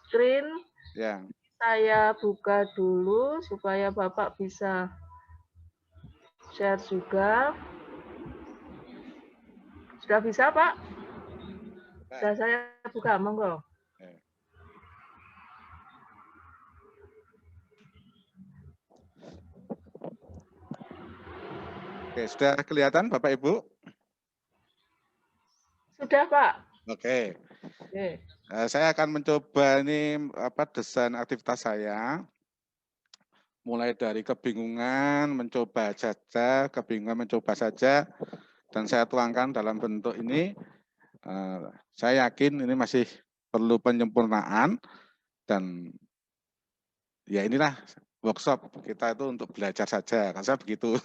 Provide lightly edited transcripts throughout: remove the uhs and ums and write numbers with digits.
screen. Ya. Saya buka dulu supaya Bapak bisa share juga. Sudah bisa, Pak? Sudah saya buka, monggo. Oke, sudah kelihatan Bapak Ibu? Sudah, Pak. Oke. Oke. Saya akan mencoba ini desain aktivitas saya. Mulai dari kebingungan, mencoba saja, kebingungan mencoba saja, dan saya tuangkan dalam bentuk ini. Saya yakin ini masih perlu penyempurnaan, dan ya inilah workshop kita itu untuk belajar saja, kan saya begitu.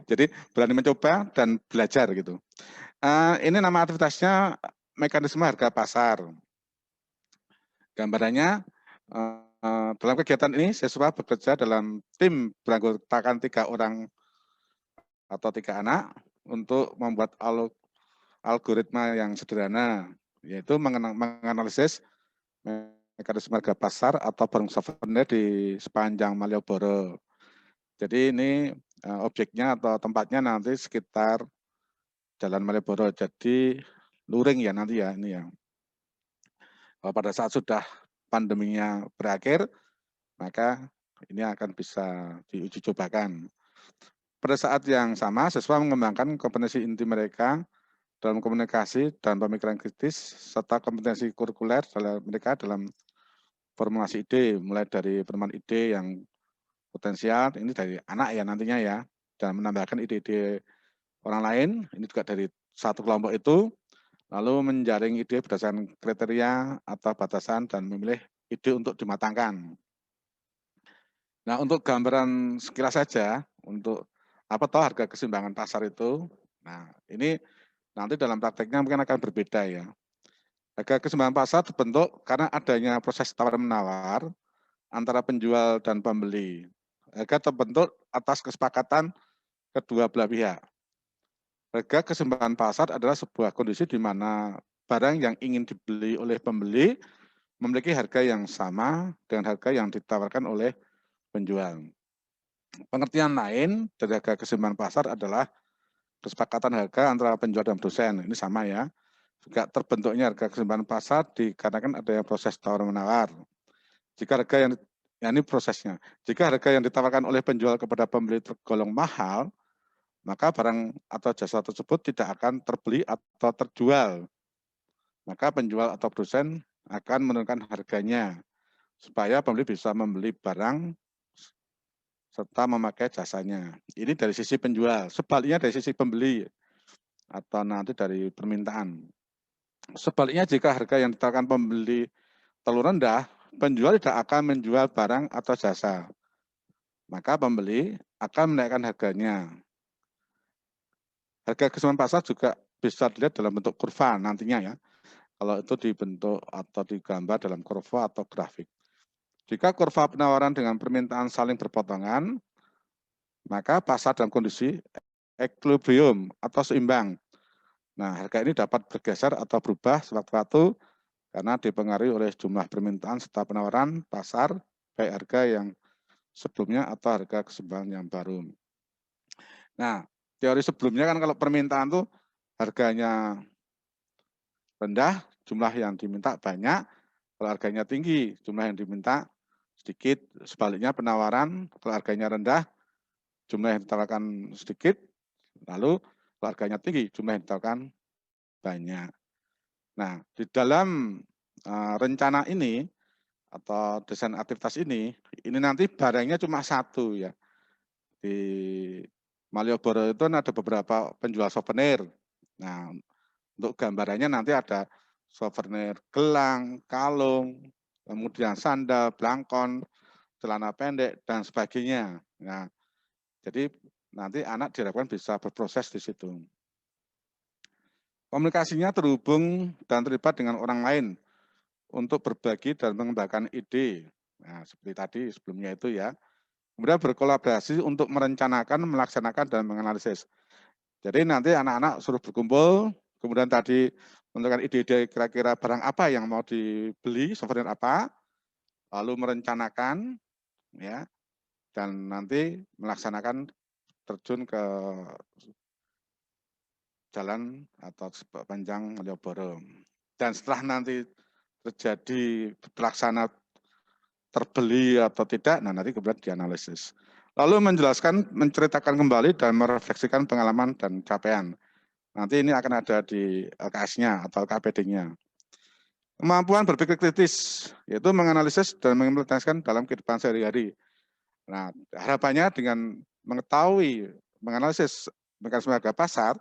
Jadi berani mencoba dan belajar gitu. Ini nama aktivitasnya mekanisme harga pasar. Gambarannya dalam kegiatan ini siswa bekerja dalam tim beranggotakan 3 orang atau 3 anak untuk membuat algoritma yang sederhana, yaitu menganalisis mekanisme harga pasar atau barang souvenir di sepanjang Malioboro. Jadi ini objeknya atau tempatnya nanti sekitar Jalan Malioboro. Jadi luring ya nanti ya ini ya. Pada saat sudah pandeminya berakhir, maka ini akan bisa diuji cobakan. Pada saat yang sama, siswa mengembangkan kompetensi inti mereka dalam komunikasi dan pemikiran kritis, serta kompetensi kurikuler mereka dalam formulasi ide, mulai dari penemuan ide yang potensial, ini dari anak ya nantinya ya, dan menambahkan ide-ide orang lain, ini juga dari satu kelompok itu, lalu menjaring ide berdasarkan kriteria atau batasan dan memilih ide untuk dimatangkan. Nah, untuk gambaran sekilas saja, untuk apa tahu harga keseimbangan pasar itu, nah ini nanti dalam prakteknya mungkin akan berbeda ya. Harga keseimbangan pasar terbentuk karena adanya proses tawar-menawar antara penjual dan pembeli. Harga terbentuk atas kesepakatan kedua belah pihak. Harga keseimbangan pasar adalah sebuah kondisi di mana barang yang ingin dibeli oleh pembeli memiliki harga yang sama dengan harga yang ditawarkan oleh penjual. Pengertian lain dari harga keseimbangan pasar adalah kesepakatan harga antara penjual dan produsen. Ini sama ya. Juga terbentuknya harga keseimbangan pasar dikarenakan adanya proses tawar-menawar. Jika harga yang ini prosesnya. Jika harga yang ditawarkan oleh penjual kepada pembeli tergolong mahal, maka barang atau jasa tersebut tidak akan terbeli atau terjual. Maka penjual atau produsen akan menurunkan harganya supaya pembeli bisa membeli barang serta memakai jasanya. Ini dari sisi penjual. Sebaliknya dari sisi pembeli atau nanti dari permintaan. Sebaliknya jika harga yang ditawarkan pembeli terlalu rendah, penjual tidak akan menjual barang atau jasa. Maka pembeli akan menaikkan harganya. Harga keseimbangan pasar juga bisa dilihat dalam bentuk kurva nantinya ya. Kalau itu dibentuk atau digambar dalam kurva atau grafik. Jika kurva penawaran dengan permintaan saling berpotongan, maka pasar dalam kondisi equilibrium atau seimbang. Nah, harga ini dapat bergeser atau berubah sewaktu-waktu karena dipengaruhi oleh jumlah permintaan serta penawaran pasar, baik harga yang sebelumnya atau harga keseimbangan yang baru. Nah, teori sebelumnya kan kalau permintaan tuh harganya rendah, jumlah yang diminta banyak, kalau harganya tinggi, jumlah yang diminta sedikit. Sebaliknya penawaran, kalau harganya rendah, jumlah yang ditawarkan sedikit, lalu kalau harganya tinggi, jumlah yang ditawarkan banyak. Nah, di dalam rencana ini, atau desain aktivitas ini nanti barangnya cuma satu ya. Di Malioboro itu ada beberapa penjual souvenir. Nah, untuk gambarannya nanti ada souvenir gelang, kalung, kemudian sandal, blangkon, celana pendek, dan sebagainya. Nah, jadi nanti anak diharapkan bisa berproses di situ. Komunikasinya terhubung dan terlibat dengan orang lain untuk berbagi dan mengembangkan ide. Nah, seperti tadi sebelumnya itu ya. Kemudian berkolaborasi untuk merencanakan, melaksanakan, dan menganalisis. Jadi nanti anak-anak suruh berkumpul, kemudian tadi menentukan ide-ide kira-kira barang apa yang mau dibeli, souvenir apa, lalu merencanakan, ya, dan nanti melaksanakan terjun ke jalan atau sepanjang Malioboro. Dan setelah nanti terjadi terlaksana terbeli atau tidak, nah nanti kemudian dianalisis. Lalu menjelaskan, menceritakan kembali dan merefleksikan pengalaman dan capaian. Nanti ini akan ada di LKS-nya atau KPD-nya. Kemampuan berpikir kritis, yaitu menganalisis dan mengimplementasikan dalam kehidupan sehari-hari. Nah, harapannya dengan mengetahui, menganalisis mekanisme harga pasar,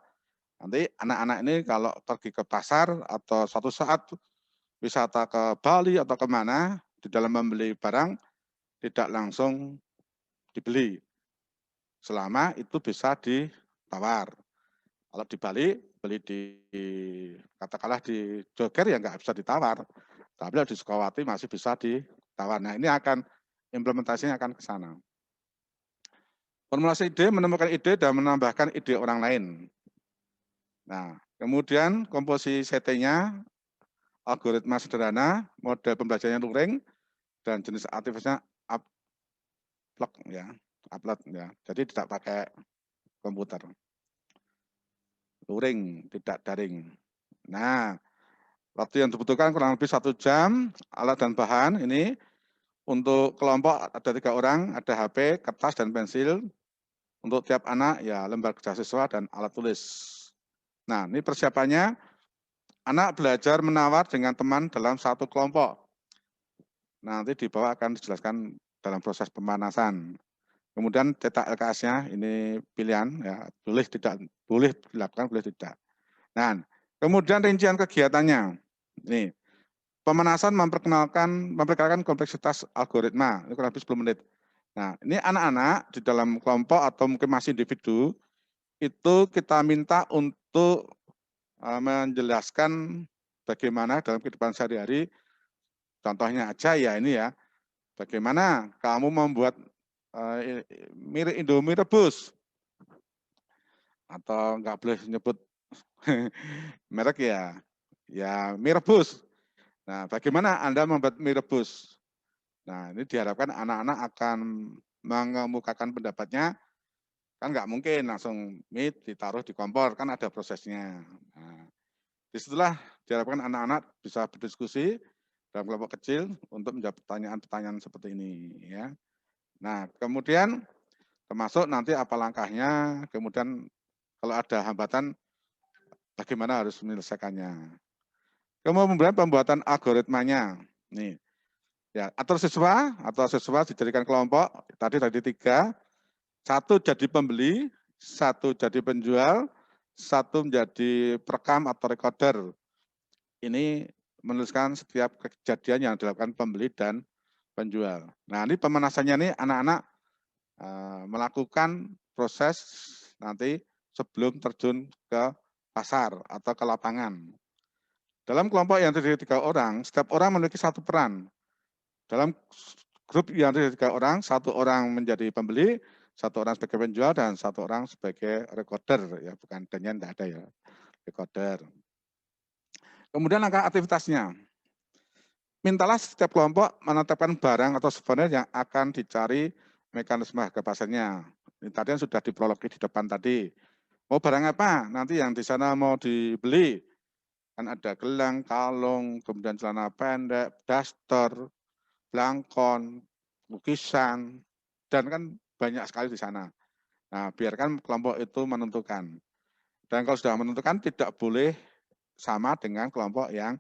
nanti anak-anak ini kalau pergi ke pasar atau suatu saat wisata ke Bali atau kemana, di dalam membeli barang, tidak langsung dibeli. Selama itu bisa ditawar. Kalau di Bali, beli katakanlah di Joger ya nggak bisa ditawar. Tapi di Sukawati masih bisa ditawar. Nah ini akan, implementasinya akan ke sana. Formulasi ide, menemukan ide dan menambahkan ide orang lain. Nah, kemudian komposisi CT-nya, algoritma sederhana, model pembelajarannya Turing, dan jenis aktivitasnya upload ya, upload ya. Jadi tidak pakai komputer. Turing, tidak daring. Nah, waktu yang dibutuhkan kurang lebih 1 jam, alat dan bahan ini untuk kelompok ada 3 orang, ada HP, kertas, dan pensil. Untuk tiap anak ya lembar kerja siswa dan alat tulis. Nah, ini persiapannya, anak belajar menawar dengan teman dalam satu kelompok. Nanti di bawah akan dijelaskan dalam proses pemanasan. Kemudian cetak LKS-nya, ini pilihan ya, boleh tidak, boleh dilakukan, boleh tidak. Nah, kemudian rincian kegiatannya. Ini pemanasan memperkenalkan kompleksitas algoritma, ini kurang lebih 10 menit. Nah, ini anak-anak di dalam kelompok atau mungkin masih individu, itu kita minta untuk menjelaskan bagaimana dalam kehidupan sehari-hari, contohnya aja ya ini ya, bagaimana kamu membuat Indomie rebus, atau nggak boleh nyebut merek ya, ya mie rebus. Nah, bagaimana Anda membuat mie rebus? Nah, ini diharapkan anak-anak akan mengemukakan pendapatnya, kan nggak mungkin langsung mie ditaruh di kompor, kan ada prosesnya. Nah, disitulah diharapkan anak-anak bisa berdiskusi dalam kelompok kecil untuk menjawab pertanyaan-pertanyaan seperti ini. Ya. Nah, kemudian termasuk nanti apa langkahnya, kemudian kalau ada hambatan, bagaimana harus menyelesaikannya. Kemudian pembuatan algoritmanya. Nih, ya, atau siswa dijadikan kelompok, tadi 3, 1 jadi pembeli, 1 jadi penjual, 1 menjadi perekam atau recorder. Ini menuliskan setiap kejadian yang dilakukan pembeli dan penjual. Nah, ini pemanasannya nih anak-anak melakukan proses nanti sebelum terjun ke pasar atau ke lapangan. Dalam kelompok yang terdiri 3 orang, setiap orang memiliki 1 peran. Dalam grup yang terdiri 3 orang, 1 orang menjadi pembeli, 1 orang sebagai penjual, dan 1 orang sebagai recorder, ya bukan dan tidak ada ya, recorder. Kemudian langkah aktivitasnya. Mintalah setiap kelompok menetapkan barang atau souvenir yang akan dicari mekanisme harga pasarnya. Ini tadi yang sudah diprologi di depan tadi. Mau barang apa? Nanti yang di sana mau dibeli. Kan ada gelang, kalung, kemudian celana pendek, daster, blangkon, lukisan, dan kan banyak sekali di sana. Nah, biarkan kelompok itu menentukan. Dan kalau sudah menentukan tidak boleh sama dengan kelompok yang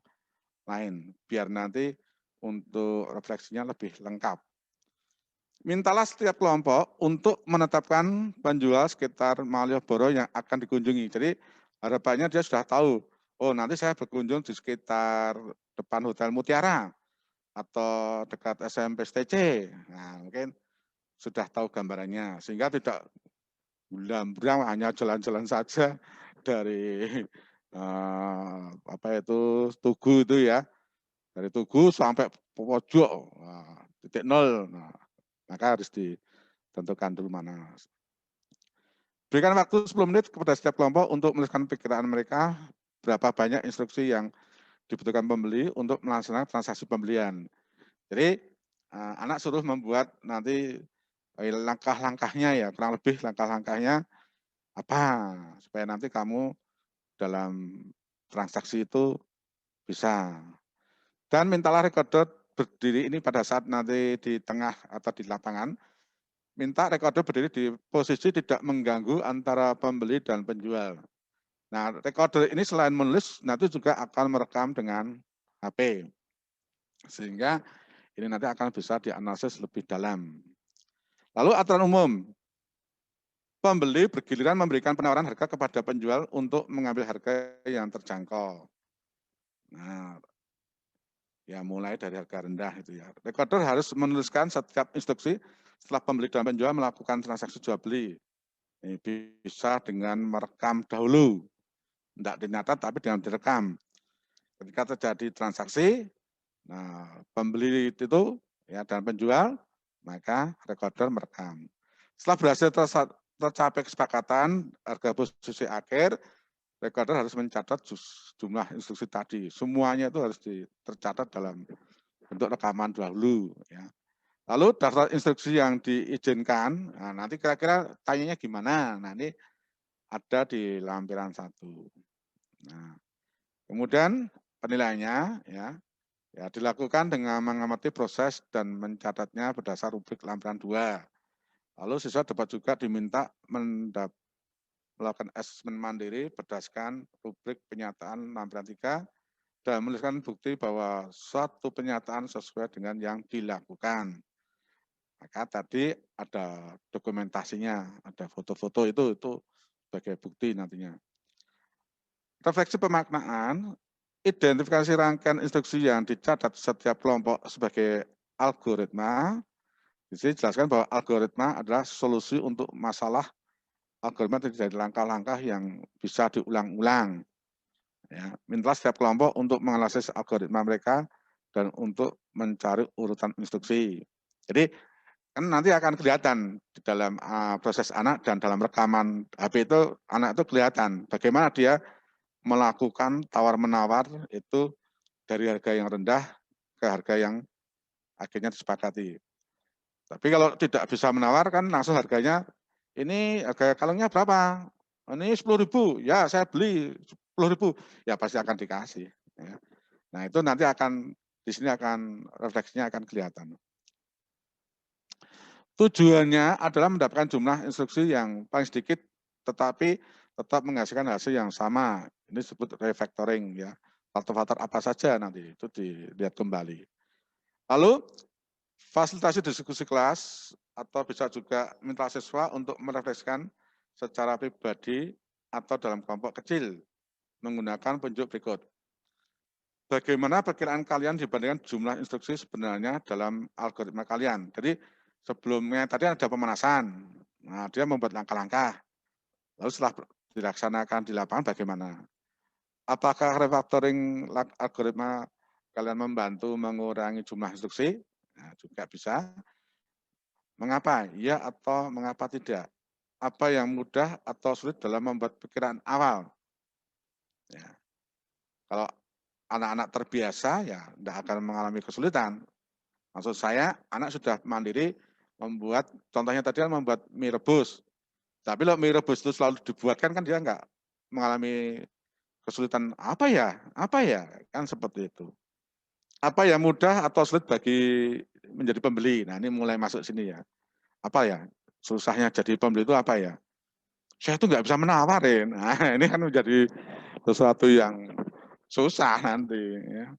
lain, biar nanti untuk refleksinya lebih lengkap. Mintalah setiap kelompok untuk menetapkan penjual sekitar Malioboro yang akan dikunjungi. Jadi harapannya dia sudah tahu, oh nanti saya berkunjung di sekitar depan Hotel Mutiara atau dekat SMP STC. Nah, mungkin sudah tahu gambarannya, sehingga tidak buram-buram hanya jalan-jalan saja dari apa itu Tugu itu ya, dari Tugu sampai pojok titik 0. Nah, maka harus ditentukan dulu mana. Berikan waktu 10 menit kepada setiap kelompok untuk menuliskan pikiran mereka berapa banyak instruksi yang dibutuhkan pembeli untuk melaksanakan transaksi pembelian. Jadi anak suruh membuat nanti langkah-langkahnya ya, kurang lebih langkah-langkahnya apa supaya nanti kamu dalam transaksi itu bisa. Dan mintalah recorder berdiri ini pada saat nanti di tengah atau di lapangan, minta recorder berdiri di posisi tidak mengganggu antara pembeli dan penjual. Nah, recorder ini selain menulis, nanti juga akan merekam dengan HP. Sehingga ini nanti akan bisa dianalisis lebih dalam. Lalu aturan umum, pembeli bergiliran memberikan penawaran harga kepada penjual untuk mengambil harga yang terjangkau. Nah, ya mulai dari harga rendah itu ya. Recorder harus menuliskan setiap instruksi setelah pembeli dan penjual melakukan transaksi jual beli. Ini bisa dengan merekam dahulu, tidak dicatat tapi dengan direkam. Ketika terjadi transaksi, nah pembeli itu ya dan penjual, maka recorder merekam. Setelah berhasil tercapai kesepakatan harga posisi akhir, recorder harus mencatat jumlah instruksi tadi. Semuanya itu harus tercatat dalam bentuk rekaman dahulu. Ya. Lalu daftar instruksi yang diizinkan, nah, nanti kira-kira tanyanya gimana? Nah ini ada di lampiran 1. Nah, kemudian penilaiannya ya dilakukan dengan mengamati proses dan mencatatnya berdasar rubrik lampiran 2. Lalu siswa dapat juga diminta melakukan asesmen mandiri berdasarkan rubrik penyataan lampiran 3 dan menuliskan bukti bahwa suatu penyataan sesuai dengan yang dilakukan. Maka tadi ada dokumentasinya, ada foto-foto itu sebagai bukti nantinya. Refleksi pemaknaan, identifikasi rangkaian instruksi yang dicatat setiap kelompok sebagai algoritma. Di sini dijelaskan bahwa algoritma adalah solusi untuk masalah. Algoritma terdiri dari langkah-langkah yang bisa diulang-ulang. Ya, mintalah setiap kelompok untuk menganalisis algoritma mereka dan untuk mencari urutan instruksi. Jadi kan nanti akan kelihatan di dalam proses anak dan dalam rekaman HP itu anak itu kelihatan bagaimana dia melakukan tawar-menawar itu dari harga yang rendah ke harga yang akhirnya disepakati. Tapi kalau tidak bisa menawar kan langsung harganya, ini harga kalungnya berapa? Ini 10.000, ya saya beli 10.000, ya pasti akan dikasih. Ya. Nah itu nanti akan, di sini akan refleksinya akan kelihatan. Tujuannya adalah mendapatkan jumlah instruksi yang paling sedikit, tetapi tetap menghasilkan hasil yang sama. Ini disebut refactoring ya. Faktor-faktor apa saja nanti itu dilihat kembali. Lalu fasilitasi diskusi kelas atau bisa juga minta siswa untuk merefleksikan secara pribadi atau dalam kelompok kecil menggunakan penunjuk berikut. Bagaimana perkiraan kalian dibandingkan jumlah instruksi sebenarnya dalam algoritma kalian? Jadi sebelumnya tadi ada pemanasan, nah dia membuat langkah-langkah, lalu setelah dilaksanakan di lapangan bagaimana? Apakah refactoring algoritma kalian membantu mengurangi jumlah instruksi? Nah, juga bisa. Mengapa? Ya atau mengapa tidak? Apa yang mudah atau sulit dalam membuat pikiran awal? Ya. Kalau anak-anak terbiasa, ya tidak akan mengalami kesulitan. Maksud saya, anak sudah mandiri membuat, contohnya tadi kan membuat mie rebus. Tapi kalau mie rebus itu selalu dibuatkan, kan dia nggak mengalami kesulitan. Apa ya? Apa ya? Kan seperti itu. Apa yang mudah atau sulit bagi menjadi pembeli? Nah ini mulai masuk sini ya. Apa ya? Susahnya jadi pembeli itu apa ya? Saya tuh nggak bisa menawarin. Nah, ini kan menjadi sesuatu yang susah nanti. Ya.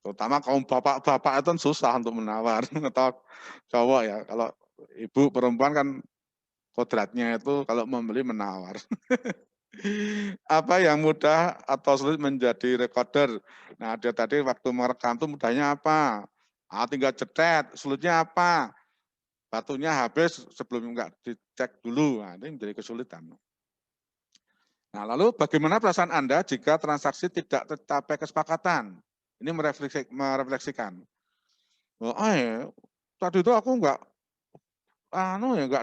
Terutama kaum bapak-bapak itu susah untuk menawar. Atau cowok ya. Kalau ibu perempuan kan kodratnya itu kalau membeli menawar. Apa yang mudah atau sulit menjadi recorder? Nah, dia tadi waktu merekam itu mudahnya apa? Tinggal cetet. Sulitnya apa? Batunya habis sebelum enggak dicek dulu. Nah, ini menjadi kesulitan. Nah, lalu bagaimana perasaan Anda jika transaksi tidak tercapai kesepakatan? Ini merefleksikan. Oh, ya, tadi itu aku enggak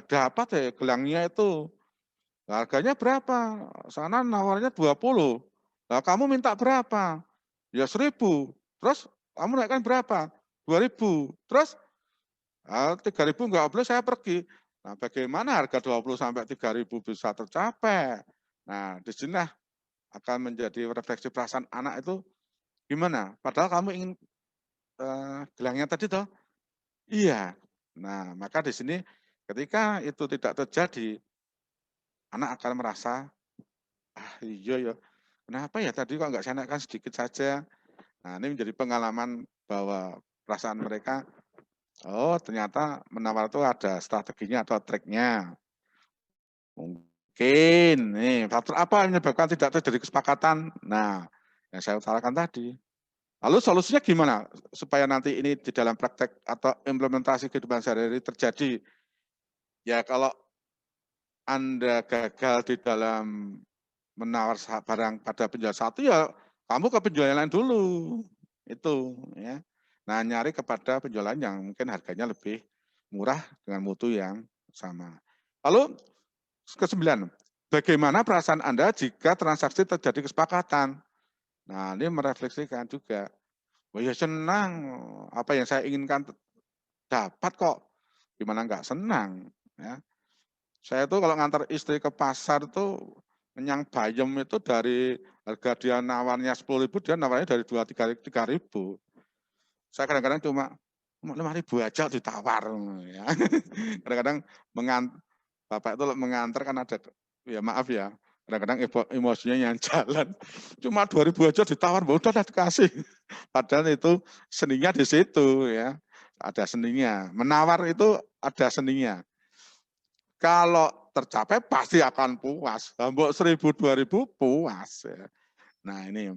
dapat ya gelangnya itu. Harganya berapa? Sana nawarnya 20. Lah kamu minta berapa? Ya 1.000. Terus kamu naikkan berapa? 2.000. Terus 3.000 enggak boleh, saya pergi. Nah, bagaimana harga 20 sampai 3.000 bisa tercapai? Nah, di sinilah akan menjadi refleksi perasaan anak itu gimana? Padahal kamu ingin gelangnya tadi toh. Iya. Nah, maka di sini ketika itu tidak terjadi, anak akan merasa, ah iya ya, kenapa ya tadi kok nggak saya naikkan sedikit saja. Nah, ini menjadi pengalaman bahwa perasaan mereka, oh ternyata menawar itu ada strateginya atau triknya. Mungkin nih faktor apa yang menyebabkan tidak terjadi kesepakatan. Nah, yang saya utarakan tadi. Lalu solusinya gimana supaya nanti ini di dalam praktek atau implementasi kehidupan sehari-hari terjadi? Ya kalau Anda gagal di dalam menawar barang pada penjual satu, ya kamu ke penjual yang lain dulu. Itu ya. Nah, nyari kepada penjualan yang mungkin harganya lebih murah dengan mutu yang sama. Lalu ke-9, bagaimana perasaan Anda jika transaksi terjadi kesepakatan? Nah, ini merefleksikan juga. Oh ya senang, apa yang saya inginkan dapat kok. Gimana nggak senang, ya. Saya tuh kalau ngantar istri ke pasar tuh kenyang bayem itu dari harga dia nawarnya 10.000, dia nawarnya dari 2.000, 3.000. Saya kadang-kadang cuma 5.000 aja ditawar, ya. Kadang-kadang bapak itu mengantar kan ada, ya maaf ya, kadang-kadang emosinya yang jalan. Cuma 2.000 aja ditawar, udah dikasih. Padahal itu seninya di situ ya. Ada seninya. Menawar itu ada seninya. Kalau tercapai pasti akan puas. Mbok 1.000, 2.000 puas. Ya. Nah ini.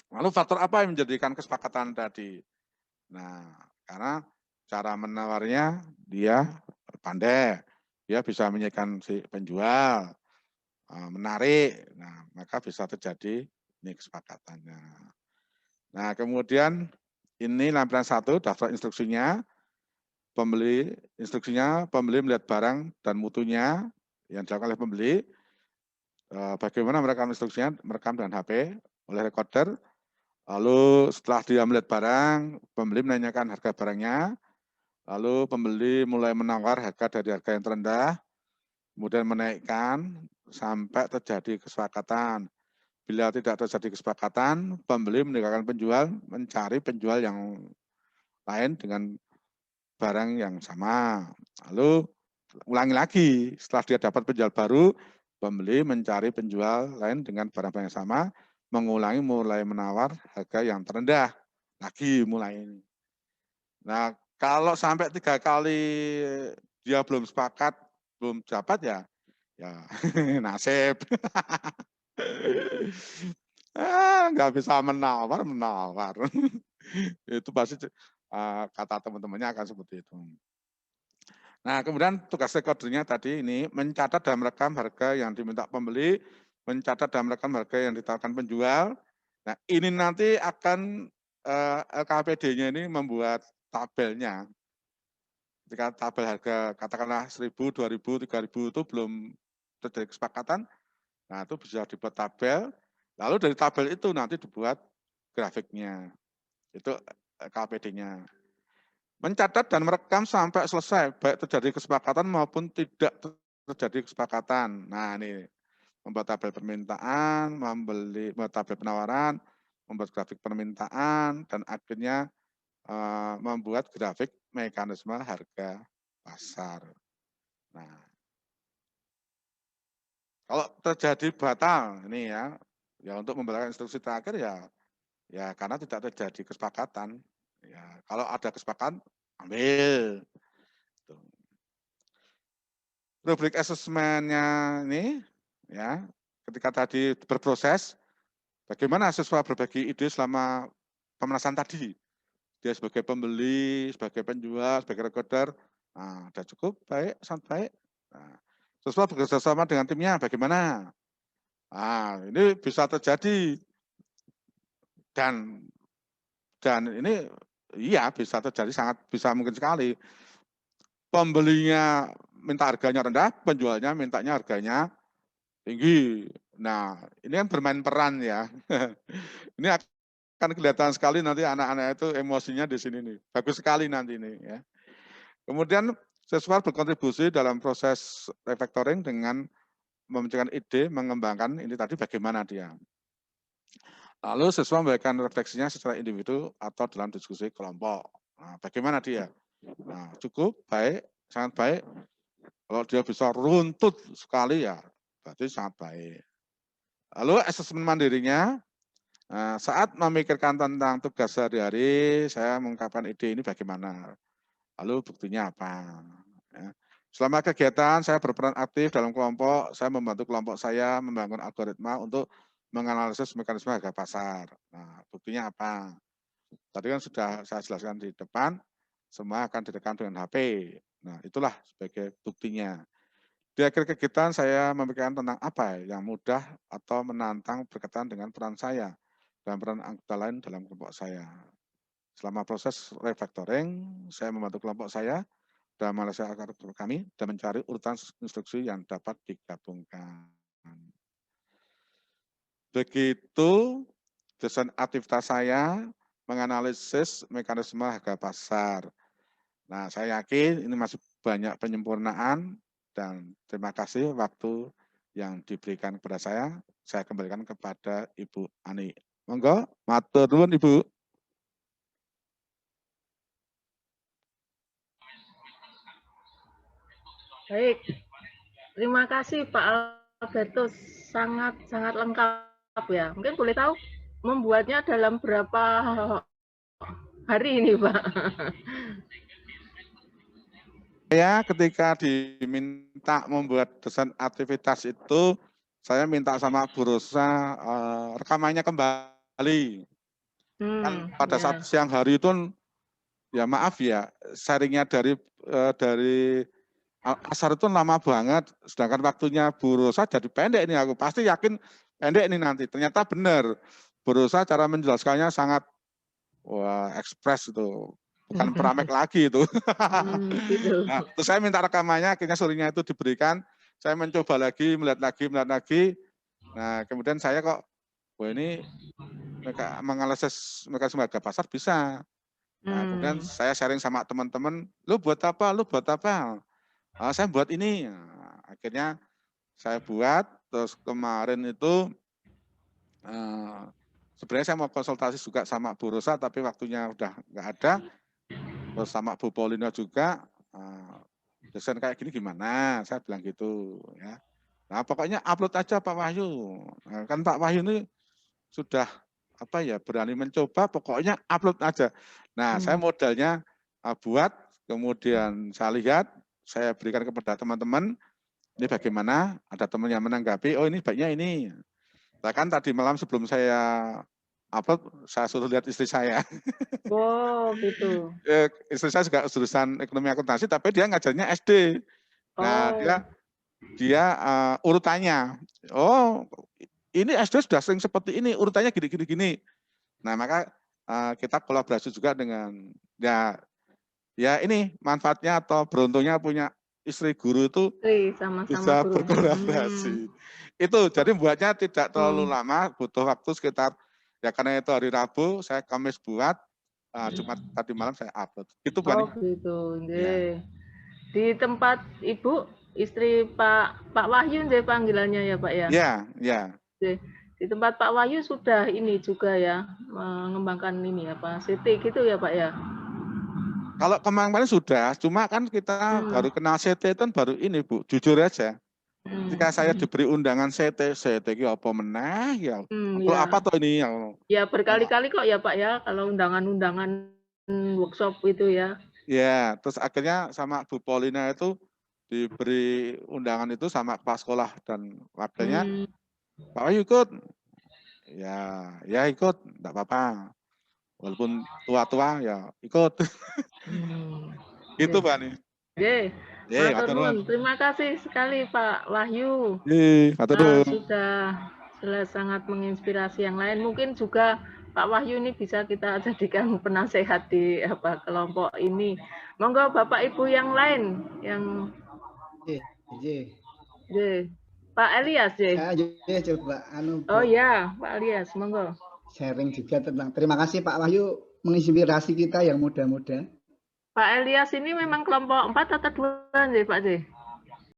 Lalu faktor apa yang menjadikan kesepakatan tadi? Nah, karena cara menawarnya dia pandai. Dia bisa menyiapkan si penjual, menarik. Nah, maka bisa terjadi ini kesepakatannya. Nah, kemudian ini lampiran 1, daftar instruksinya. Pembeli melihat barang dan mutunya yang dilakukan oleh pembeli. Bagaimana merekam instruksinya? Merekam dengan HP oleh recorder. Lalu setelah dia melihat barang, pembeli menanyakan harga barangnya. Lalu pembeli mulai menawar harga dari harga yang terendah, kemudian menaikkan sampai terjadi kesepakatan. Bila tidak terjadi kesepakatan, pembeli meninggalkan penjual, mencari penjual yang lain dengan barang yang sama. Lalu ulangi lagi, setelah dia dapat penjual baru, pembeli mencari penjual lain dengan barang-barang yang sama, mengulangi mulai menawar harga yang terendah. Lagi mulai ini. Nah, kalau sampai 3 kali dia belum sepakat, belum dapat ya, ya nasib. Nggak bisa menawar. Itu pasti kata teman-temannya akan seperti itu. Nah, kemudian tugas recordernya tadi ini mencatat dan merekam harga yang diminta pembeli, mencatat dan merekam harga yang ditawarkan penjual. Nah, ini nanti akan LKPD-nya ini membuat tabelnya. Ketika tabel harga katakanlah 1.000, 2.000, 3.000 itu belum terjadi kesepakatan, nah itu bisa dibuat tabel. Lalu dari tabel itu nanti dibuat grafiknya. Itu LKPD-nya. Mencatat dan merekam sampai selesai, baik terjadi kesepakatan maupun tidak terjadi kesepakatan. Nah ini, membuat tabel permintaan, membuat tabel penawaran, membuat grafik permintaan, dan akhirnya membuat grafik mekanisme harga pasar. Nah, kalau terjadi batal, ini ya untuk membatalkan instruksi terakhir ya karena tidak terjadi kesepakatan. Ya, kalau ada kesepakatan, ambil. Rubrik asesmennya ini ya ketika tadi berproses, bagaimana siswa berbagi ide selama pemanasan tadi. Dia sebagai pembeli, sebagai penjual, sebagai recorder, nah, sudah cukup baik, sangat baik. Nah, siswa bekerja sama dengan timnya bagaimana? Nah, ini bisa terjadi dan ini iya bisa terjadi, sangat bisa mungkin sekali. Pembelinya minta harganya rendah, penjualnya mintanya harganya tinggi. Nah, ini kan bermain peran ya. Ini akan kelihatan sekali nanti anak-anak itu emosinya di sini nih. Bagus sekali nanti ini ya. Kemudian siswa berkontribusi dalam proses refactoring dengan memunculkan ide, mengembangkan ini tadi bagaimana dia. Lalu siswa memberikan refleksinya secara individu atau dalam diskusi kelompok. Nah, bagaimana dia? Nah, cukup baik, sangat baik. Kalau dia bisa runtut sekali ya, berarti sangat baik. Lalu asesmen mandirinya, saat memikirkan tentang tugas sehari-hari, saya mengungkapkan ide ini bagaimana. Lalu buktinya apa. Ya. Selama kegiatan, saya berperan aktif dalam kelompok, saya membantu kelompok saya membangun algoritma untuk menganalisis mekanisme harga pasar. Nah, buktinya apa? Tadi kan sudah saya jelaskan di depan, semua akan direkam dengan HP. Nah, itulah sebagai buktinya. Di akhir kegiatan saya memikirkan tentang apa yang mudah atau menantang berkaitan dengan peran saya dan peran anggota lain dalam kelompok saya. Selama proses refactoring, saya membantu kelompok saya dalam menganalisis algoritma kami dan mencari urutan instruksi yang dapat digabungkan. Begitu desain aktivitas saya menganalisis mekanisme harga pasar. Nah, saya yakin ini masih banyak penyempurnaan dan terima kasih waktu yang diberikan kepada saya kembalikan kepada Ibu Ani. Monggo, matur nuwun Ibu. Baik, terima kasih Pak Albertus, sangat lengkap ya. Mungkin boleh tahu membuatnya dalam berapa hari ini Pak? Saya ketika diminta membuat desain aktivitas itu, saya minta sama Bu Rosa rekamannya kembali. Kan pada saat Ya. siang hari itu, ya maaf ya, sharingnya dari asar itu lama banget, sedangkan waktunya Bu Rosa jadi pendek ini. Aku pasti yakin pendek ini nanti. Ternyata benar, Bu Rosa cara menjelaskannya sangat ekspres itu. Bukan pramek lagi itu. Gitu. Nah, terus saya minta rekamannya, akhirnya sorenya itu diberikan. Saya mencoba lagi, melihat lagi. Nah, kemudian saya kok, wah ini menganalisis mekanisme harga pasar bisa. Nah, kemudian saya sharing sama teman-teman, lu buat apa? Saya buat ini. Nah, akhirnya saya buat, terus kemarin itu sebenarnya saya mau konsultasi juga sama Bu Rosa, tapi waktunya udah nggak ada. Terus sama Bu Paulina juga, desain kayak gini gimana? Saya bilang gitu ya. Nah, pokoknya upload aja Pak Wahyu. Nah, kan Pak Wahyu ini sudah berani mencoba, pokoknya upload aja. Nah, saya modalnya buat, kemudian saya lihat, saya berikan kepada teman-teman, ini bagaimana? Ada teman yang menanggapi, oh ini baiknya ini. Bahkan tadi malam sebelum saya upload, saya suruh lihat istri saya. Oh, gitu. Istri saya juga jurusan ekonomi akuntansi, tapi dia ngajarnya SD. Nah, dia urutannya, oh ini SD sudah sering seperti ini, urutannya gini. Nah, maka kita kolaborasi juga dengan ya ini manfaatnya atau beruntungnya punya istri guru itu Sama-sama bisa guru. berkolaborasi. Itu jadi buatnya tidak terlalu lama, butuh waktu sekitar, ya karena itu hari Rabu, saya Kamis buat, Jumat tadi malam saya upload. Itu Pak. Oh gitu. Ya. Di tempat Ibu, istri Pak Wahyu panggilannya ya Pak ya? Ya. Di tempat Pak Wahyu sudah ini juga ya, mengembangkan ini CT gitu ya Pak ya? Kalau kemarin sudah, cuma kan kita baru kenal CT itu baru ini Bu, jujur aja. Ketika saya diberi undangan CT itu apa meneh ya. Kalau Ya. apa tuh ini? Ya berkali-kali kok ya Pak ya, kalau undangan-undangan workshop itu ya. Ya, terus akhirnya sama Bu Paulina itu diberi undangan itu sama kepala sekolah dan wakilnya, Pak Wahyu ikut. Ya ikut, enggak apa-apa. Walaupun tua-tua ya ikut. Gitu Pak nih. Matur nuwun. Terima kasih sekali Pak Wahyu. Matur nuwun. Sudah sangat menginspirasi yang lain. Mungkin juga Pak Wahyu ini bisa kita jadikan penasehat di kelompok ini. Monggo Bapak Ibu yang lain yang Pak Elias ya. Ayo coba Oh ya, Pak Elias, monggo. sharing juga tentang. Terima kasih Pak Wahyu menginspirasi kita yang muda-muda. Pak Elias ini memang kelompok 4 atau 2 nih Pak J?